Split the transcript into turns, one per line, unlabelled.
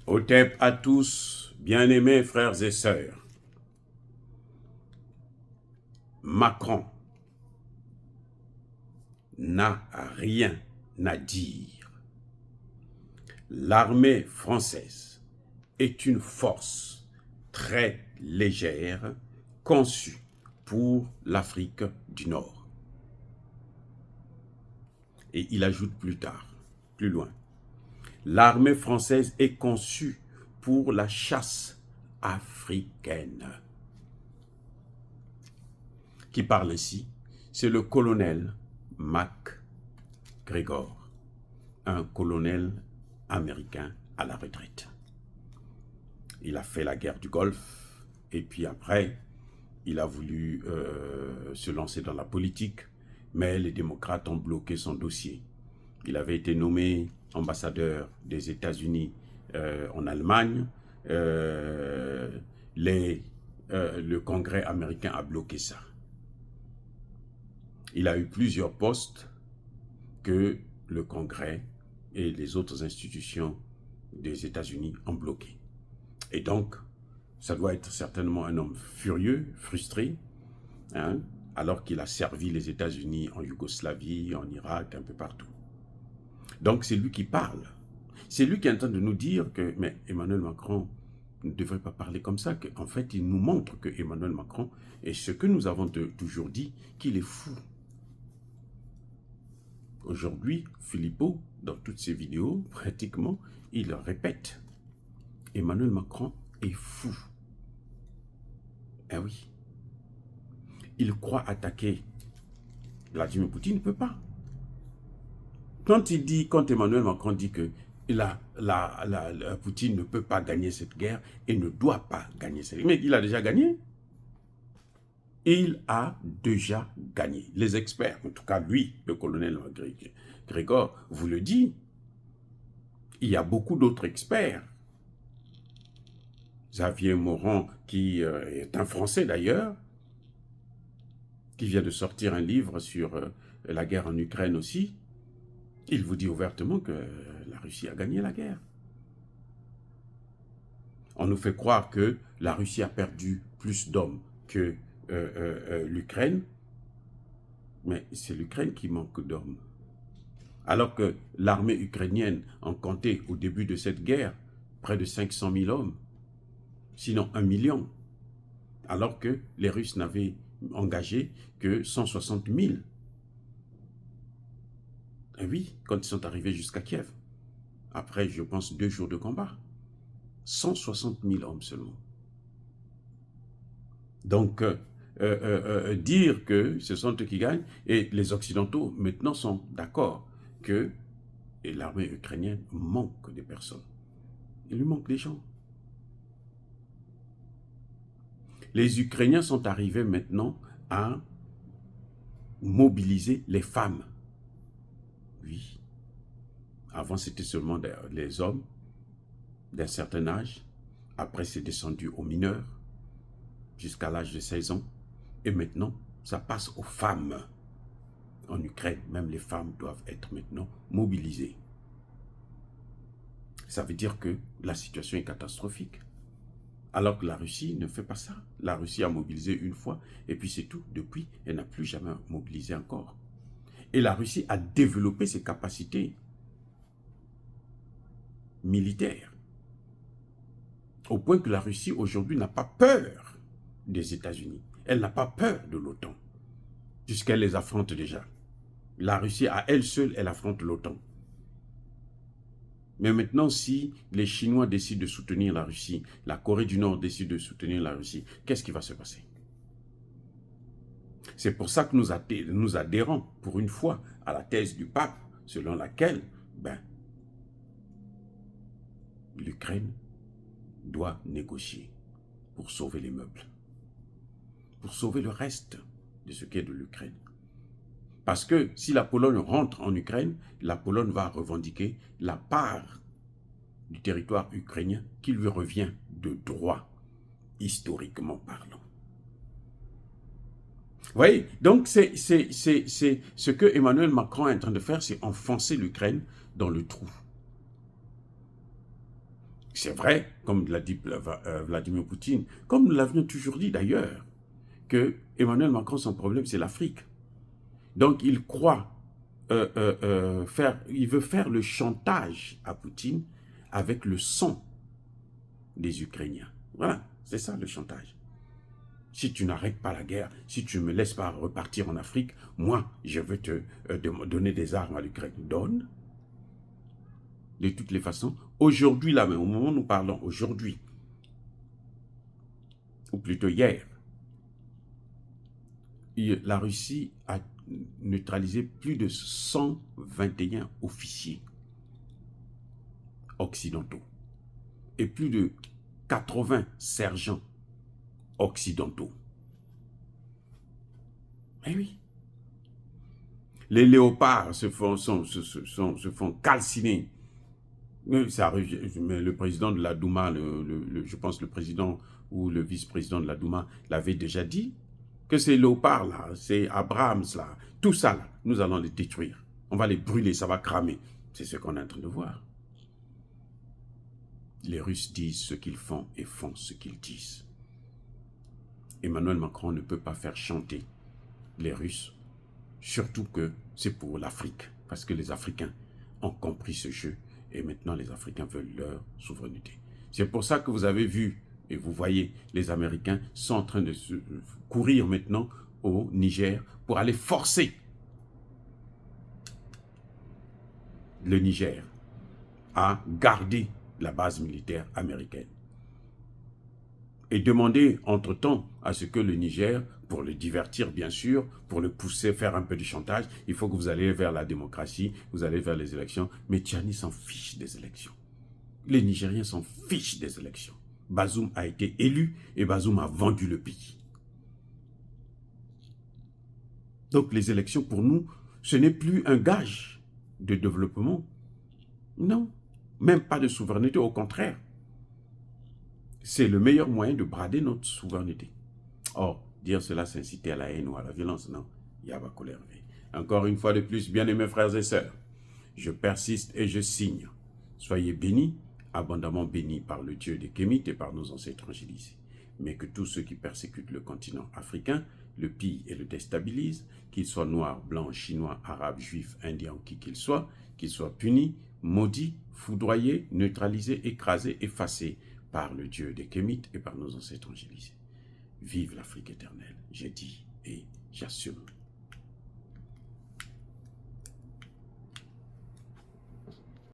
Otep à tous, bien-aimés frères et sœurs. Macron n'a rien à dire. L'armée française est une force très légère conçue pour l'Afrique du Nord. Et il ajoute plus tard, plus loin, l'armée française est conçue pour la chasse africaine. Qui parle ainsi, c'est le colonel MacGregor, un colonel américain à la retraite. Il a fait la guerre du Golfe et puis après, il a voulu se lancer dans la politique, mais les démocrates ont bloqué son dossier. Il avait été nommé ambassadeur des États-Unis en Allemagne. Le Congrès américain a bloqué ça. Il a eu plusieurs postes que le Congrès et les autres institutions des États-Unis ont bloqués. Et donc, ça doit être certainement un homme furieux, frustré, hein, alors qu'il a servi les États-Unis en Yougoslavie, en Irak, un peu partout. Donc, c'est lui qui parle. C'est lui qui est en train de nous dire que, mais Emmanuel Macron ne devrait pas parler comme ça, qu'en fait, il nous montre que Emmanuel Macron est ce que nous avons toujours dit, qu'il est fou. Aujourd'hui, Philippot, dans toutes ses vidéos, pratiquement, il répète, Emmanuel Macron est fou. Eh oui. Il croit attaquer Vladimir Poutine, il ne peut pas. Quand Emmanuel Macron dit que Poutine ne peut pas gagner cette guerre et ne doit pas gagner cette guerre, mais il a déjà gagné. Il a déjà gagné. Les experts, en tout cas lui, le colonel MacGregor, vous le dit. Il y a beaucoup d'autres experts. Xavier Morand, qui est un Français d'ailleurs, qui vient de sortir un livre sur la guerre en Ukraine aussi, il vous dit ouvertement que la Russie a gagné la guerre. On nous fait croire que la Russie a perdu plus d'hommes que l'Ukraine, mais c'est l'Ukraine qui manque d'hommes. Alors que l'armée ukrainienne en comptait au début de cette guerre près de 500 000 hommes, sinon 1 million, alors que les Russes n'avaient engagé que 160 000. Et oui, quand ils sont arrivés jusqu'à Kiev, après, je pense, 2 jours de combat, 160 000 hommes seulement. Donc, dire que ce sont eux qui gagnent, et les Occidentaux maintenant sont d'accord que l'armée ukrainienne manque de personnes. Il lui manque des gens. Les Ukrainiens sont arrivés maintenant à mobiliser les femmes. Oui. Avant, c'était seulement les hommes d'un certain âge. Après, c'est descendu aux mineurs jusqu'à l'âge de 16 ans. Et maintenant, ça passe aux femmes. En Ukraine, même les femmes doivent être maintenant mobilisées. Ça veut dire que la situation est catastrophique. Alors que la Russie ne fait pas ça. La Russie a mobilisé une fois, et puis c'est tout. Depuis, elle n'a plus jamais mobilisé encore. Et la Russie a développé ses capacités militaires. Au point que la Russie, aujourd'hui, n'a pas peur des États-Unis. Elle n'a pas peur de l'OTAN, puisqu'elle les affronte déjà. La Russie, à elle seule, elle affronte l'OTAN. Mais maintenant, si les Chinois décident de soutenir la Russie, la Corée du Nord décide de soutenir la Russie, qu'est-ce qui va se passer? C'est pour ça que nous adhérons, pour une fois, à la thèse du pape, selon laquelle, l'Ukraine doit négocier pour sauver les meubles, pour sauver le reste de ce qui est de l'Ukraine. Parce que si la Pologne rentre en Ukraine, la Pologne va revendiquer la part du territoire ukrainien qui lui revient de droit, historiquement parlant. Vous voyez, donc c'est ce que Emmanuel Macron est en train de faire, c'est enfoncer l'Ukraine dans le trou. C'est vrai, comme l'a dit Vladimir Poutine, comme nous l'avions toujours dit d'ailleurs, que Emmanuel Macron, son problème, c'est l'Afrique. Donc, il croit il veut faire le chantage à Poutine avec le sang des Ukrainiens. Voilà, c'est ça le chantage. Si tu n'arrêtes pas la guerre, si tu ne me laisses pas repartir en Afrique, moi, je veux te donner des armes à l'Ukraine. Donne. De toutes les façons, aujourd'hui, là, mais au moment où nous parlons, aujourd'hui, ou plutôt hier, la Russie a neutralisé plus de 121 officiers occidentaux et plus de 80 sergents occidentaux. Mais oui. Les léopards se font calciner. Mais le président de la Douma, je pense le président ou le vice-président de la Douma l'avait déjà dit, que ces léopards-là, ces Abrams-là, tout ça, là, nous allons les détruire. On va les brûler, ça va cramer. C'est ce qu'on est en train de voir. Les Russes disent ce qu'ils font et font ce qu'ils disent. Emmanuel Macron ne peut pas faire chanter les Russes, surtout que c'est pour l'Afrique, parce que les Africains ont compris ce jeu et maintenant les Africains veulent leur souveraineté. C'est pour ça que vous avez vu, et vous voyez, les Américains sont en train de courir maintenant au Niger pour aller forcer le Niger à garder la base militaire américaine. Et demander entre-temps à ce que le Niger, pour le divertir bien sûr, pour le pousser, faire un peu de chantage, il faut que vous allez vers la démocratie, vous allez vers les élections. Mais Tchani s'en fiche des élections. Les Nigériens s'en fichent des élections. Bazoum a été élu et Bazoum a vendu le pays. Donc les élections pour nous, ce n'est plus un gage de développement. Non, même pas de souveraineté, au contraire. C'est le meilleur moyen de brader notre souveraineté. Or, dire cela, c'est inciter à la haine ou à la violence. Non, Yaba colère. Encore une fois de plus, bien-aimés frères et sœurs, je persiste et je signe. Soyez bénis, abondamment bénis par le Dieu des Kémites et par nos ancêtres angélisés. Mais que tous ceux qui persécutent le continent africain, le pillent et le déstabilisent, qu'ils soient noirs, blancs, chinois, arabes, juifs, indiens, qui qu'ils soient punis, maudits, foudroyés, neutralisés, écrasés, effacés par le Dieu des Kémites et par nos ancêtres angélisés. Vive l'Afrique éternelle, j'ai dit et j'assume.